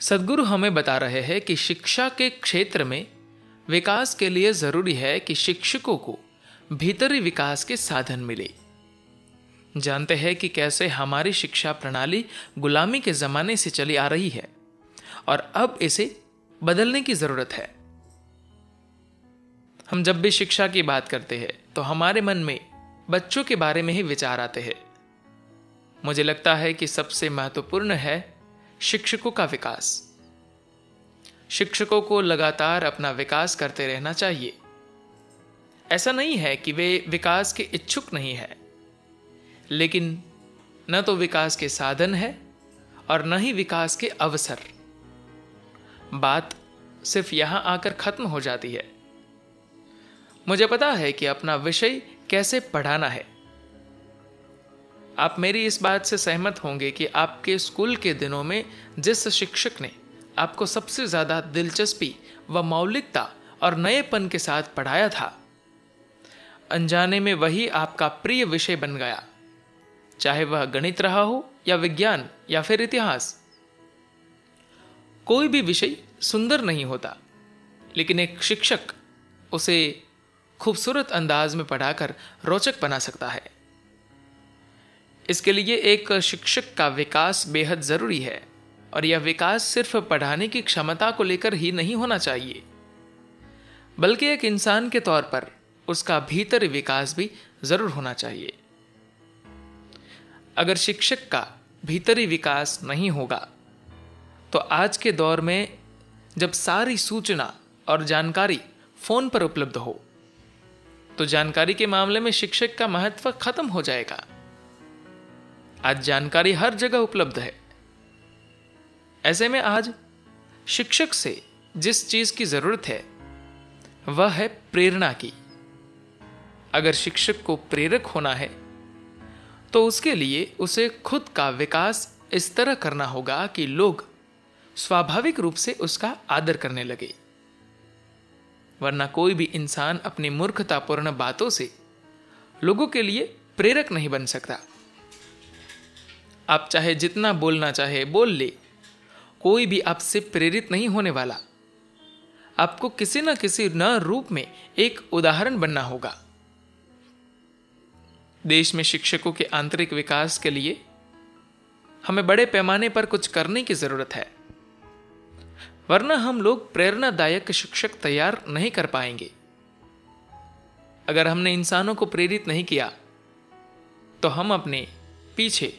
सद्गुरु हमें बता रहे हैं कि शिक्षा के क्षेत्र में विकास के लिए जरूरी है कि शिक्षकों को भीतरी विकास के साधन मिले। जानते हैं कि कैसे हमारी शिक्षा प्रणाली गुलामी के जमाने से चली आ रही है और अब इसे बदलने की जरूरत है। हम जब भी शिक्षा की बात करते हैं तो हमारे मन में बच्चों के बारे में ही विचार आते हैं। मुझे लगता है कि सबसे महत्वपूर्ण है शिक्षकों का विकास। शिक्षकों को लगातार अपना विकास करते रहना चाहिए। ऐसा नहीं है कि वे विकास के इच्छुक नहीं है, लेकिन न तो विकास के साधन है और न ही विकास के अवसर। बात सिर्फ यहां आकर खत्म हो जाती है। मुझे पता है कि अपना विषय कैसे पढ़ाना है। आप मेरी इस बात से सहमत होंगे कि आपके स्कूल के दिनों में जिस शिक्षक ने आपको सबसे ज्यादा दिलचस्पी व मौलिकता और नएपन के साथ पढ़ाया था, अनजाने में वही आपका प्रिय विषय बन गया, चाहे वह गणित रहा हो या विज्ञान या फिर इतिहास। कोई भी विषय सुंदर नहीं होता, लेकिन एक शिक्षक उसे खूबसूरत अंदाज में पढ़ाकर रोचक बना सकता है। इसके लिए एक शिक्षक का विकास बेहद जरूरी है और यह विकास सिर्फ पढ़ाने की क्षमता को लेकर ही नहीं होना चाहिए, बल्कि एक इंसान के तौर पर उसका भीतरी विकास भी जरूर होना चाहिए। अगर शिक्षक का भीतरी विकास नहीं होगा तो आज के दौर में जब सारी सूचना और जानकारी फोन पर उपलब्ध हो तो जानकारी के मामले में शिक्षक का महत्व खत्म हो जाएगा। आज जानकारी हर जगह उपलब्ध है। ऐसे में आज शिक्षक से जिस चीज की जरूरत है वह है प्रेरणा की। अगर शिक्षक को प्रेरक होना है तो उसके लिए उसे खुद का विकास इस तरह करना होगा कि लोग स्वाभाविक रूप से उसका आदर करने लगे। वरना कोई भी इंसान अपनी मूर्खतापूर्ण बातों से लोगों के लिए प्रेरक नहीं बन सकता। आप चाहे जितना बोलना चाहे बोल ले, कोई भी आपसे प्रेरित नहीं होने वाला। आपको किसी न किसी न रूप में एक उदाहरण बनना होगा। देश में शिक्षकों के आंतरिक विकास के लिए हमें बड़े पैमाने पर कुछ करने की जरूरत है, वरना हम लोग प्रेरणादायक शिक्षक तैयार नहीं कर पाएंगे। अगर हमने इंसानों को प्रेरित नहीं किया तो हम अपने पीछे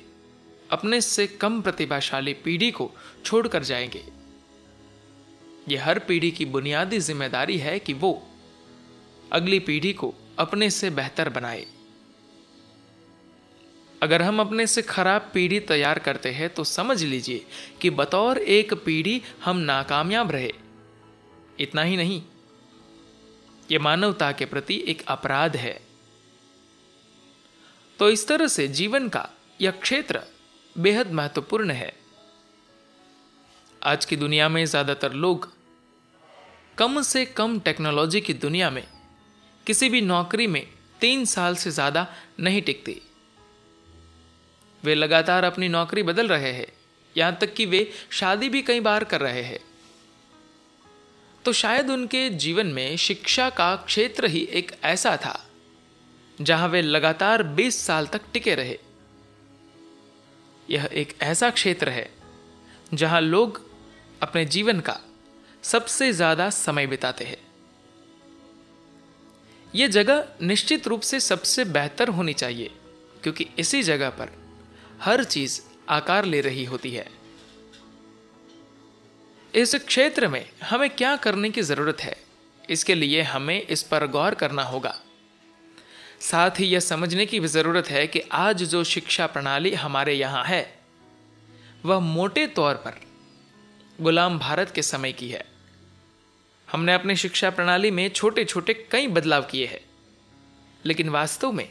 अपने से कम प्रतिभाशाली पीढ़ी को छोड़कर जाएंगे। यह हर पीढ़ी की बुनियादी जिम्मेदारी है कि वो अगली पीढ़ी को अपने से बेहतर बनाए। अगर हम अपने से खराब पीढ़ी तैयार करते हैं तो समझ लीजिए कि बतौर एक पीढ़ी हम नाकामयाब रहे। इतना ही नहीं, यह मानवता के प्रति एक अपराध है। तो इस तरह से जीवन का यह क्षेत्र बेहद महत्वपूर्ण है। आज की दुनिया में ज्यादातर लोग कम से कम टेक्नोलॉजी की दुनिया में किसी भी नौकरी में 3 साल से ज्यादा नहीं टिकते। वे लगातार अपनी नौकरी बदल रहे हैं, यहां तक कि वे शादी भी कई बार कर रहे हैं। तो शायद उनके जीवन में शिक्षा का क्षेत्र ही एक ऐसा था जहां वे लगातार 20 साल तक टिके रहे। यह एक ऐसा क्षेत्र है जहां लोग अपने जीवन का सबसे ज्यादा समय बिताते हैं। यह जगह निश्चित रूप से सबसे बेहतर होनी चाहिए, क्योंकि इसी जगह पर हर चीज आकार ले रही होती है। इस क्षेत्र में हमें क्या करने की जरूरत है, इसके लिए हमें इस पर गौर करना होगा। साथ ही यह समझने की भी जरूरत है कि आज जो शिक्षा प्रणाली हमारे यहां है वह मोटे तौर पर गुलाम भारत के समय की है। हमने अपनी शिक्षा प्रणाली में छोटे छोटे कई बदलाव किए हैं, लेकिन वास्तव में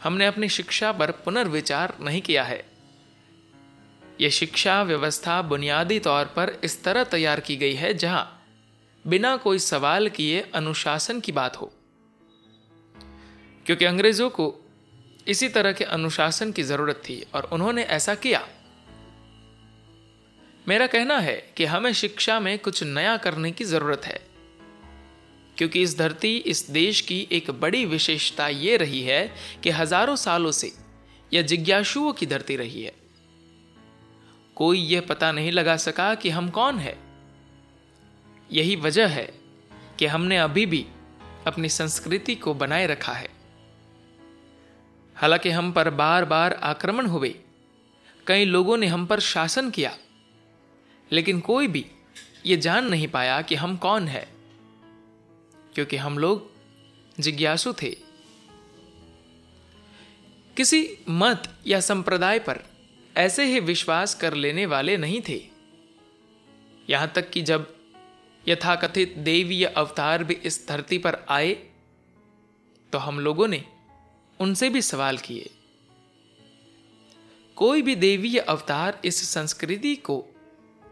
हमने अपनी शिक्षा पर पुनर्विचार नहीं किया है। यह शिक्षा व्यवस्था बुनियादी तौर पर इस तरह तैयार की गई है जहां बिना कोई सवाल किए अनुशासन की बात हो, क्योंकि अंग्रेजों को इसी तरह के अनुशासन की जरूरत थी और उन्होंने ऐसा किया। मेरा कहना है कि हमें शिक्षा में कुछ नया करने की जरूरत है, क्योंकि इस धरती, इस देश की एक बड़ी विशेषता ये रही है कि हजारों सालों से यह जिज्ञासुओं की धरती रही है। कोई यह पता नहीं लगा सका कि हम कौन हैं। यही वजह है कि हमने अभी भी अपनी संस्कृति को बनाए रखा है। हालांकि हम पर बार बार आक्रमण हुए, कई लोगों ने हम पर शासन किया, लेकिन कोई भी ये जान नहीं पाया कि हम कौन हैं, क्योंकि हम लोग जिज्ञासु थे। किसी मत या संप्रदाय पर ऐसे ही विश्वास कर लेने वाले नहीं थे। यहां तक कि जब यथाकथित देवीय अवतार भी इस धरती पर आए तो हम लोगों ने उनसे भी सवाल किए। कोई भी देवीय अवतार इस संस्कृति को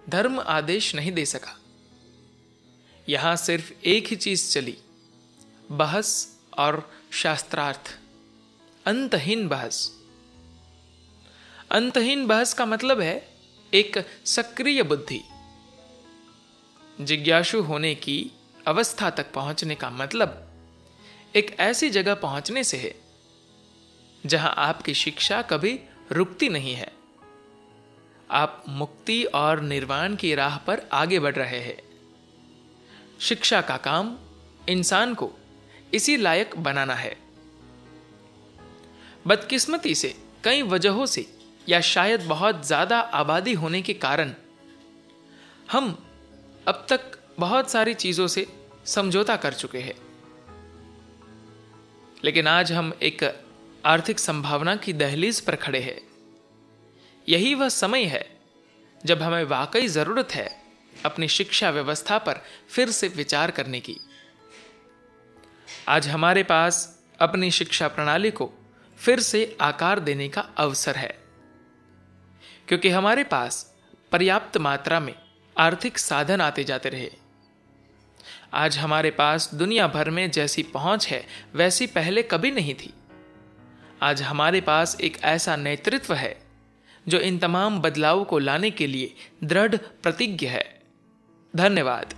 धर्म आदेश नहीं दे सका। यहां सिर्फ एक ही चीज चली, बहस और शास्त्रार्थ, अंतहीन बहस। अंतहीन बहस का मतलब है एक सक्रिय बुद्धि। जिज्ञासु होने की अवस्था तक पहुंचने का मतलब एक ऐसी जगह पहुंचने से है जहां आपकी शिक्षा कभी रुकती नहीं है। आप मुक्ति और निर्वाण की राह पर आगे बढ़ रहे हैं। शिक्षा का काम इंसान को इसी लायक बनाना है। बदकिस्मती से, कई वजहों से, या शायद बहुत ज्यादा आबादी होने के कारण हम अब तक बहुत सारी चीजों से समझौता कर चुके हैं। लेकिन आज हम एक आर्थिक संभावना की दहलीज पर खड़े हैं। यही वह समय है जब हमें वाकई जरूरत है अपनी शिक्षा व्यवस्था पर फिर से विचार करने की। आज हमारे पास अपनी शिक्षा प्रणाली को फिर से आकार देने का अवसर है, क्योंकि हमारे पास पर्याप्त मात्रा में आर्थिक साधन आते जाते रहे। आज हमारे पास दुनिया भर में जैसी पहुंच है वैसी पहले कभी नहीं थी। आज हमारे पास एक ऐसा नेतृत्व है जो इन तमाम बदलावों को लाने के लिए दृढ़ प्रतिज्ञ है। धन्यवाद।